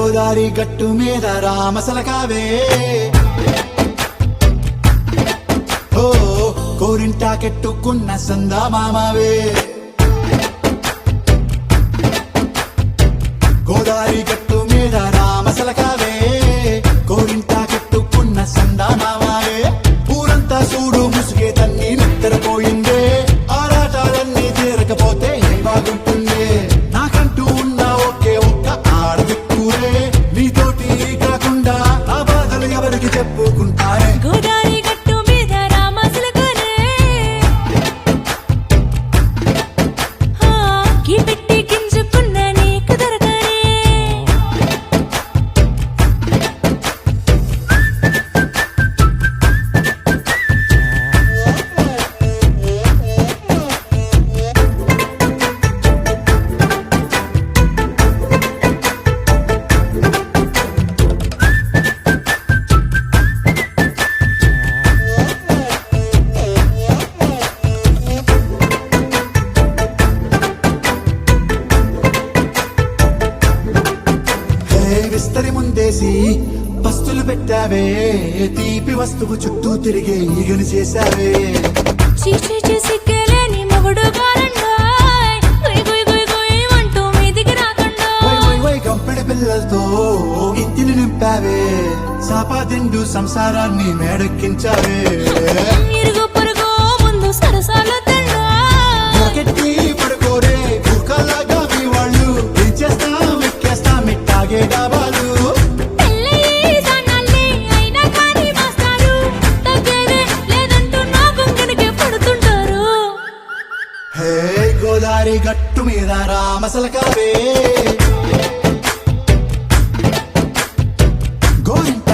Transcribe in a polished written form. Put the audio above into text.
గోదారి గట్టు మీద రామసలకావే ఓ కోరింటాకెట్టుకున్న సందా మామావే గోదారి గట్టు మీద రామసలకావే కోరింటాకెట్టుకున్న సందా మామావే ఊరంతా చూడు ముసుగే తన్ని నిద్రపోయిందే ఆరాటాలన్నీ తీరకపోతే ఏం బాగుంటుందే నాకంటూ ఉన్న ఒకే ఒక్క ఆడదిక్కురే నీతోటి కాకుండా ఆ బాధలు ఎవరికి చెప్పుకుంటారే గోదారి గట్టు మీద రామసలకానే గీ పెట్టి గింజుకున్న నీకు దొరకనే విస్తరి ముందేసి పస్తులు పెట్టావే తీపి వస్తువు చుట్టూ తిరిగే ఈగను చేశావే చీచి సిగ్గలేని మొగుడు గారండాయ్ గుయ్ గుయ్ గుయ్ గుయ్ అంటూ మీదికి రాకండా వై గంపెడి పిల్లలతో ఇంటిని నింపావే సాపాదిండు సంసారాన్ని మేడెక్కించావే ఇరుగు పొరుగు ముందు సరసాల తండా రాకెట్టి పడుకోరే భూకాలాగా మీ వాళ్ళు పెంచేస్తాం ఎక్కేస్తాం మిట్టాగే డాబాలు పెళ్ళయి సన్నాల్ని అయినా కానీ మాస్తారు తగ్గేదే లేదంటూ నా బొంగనకే పడుతుంటారు హే గోదారి గట్టు మీద రామసలకావే గోరింట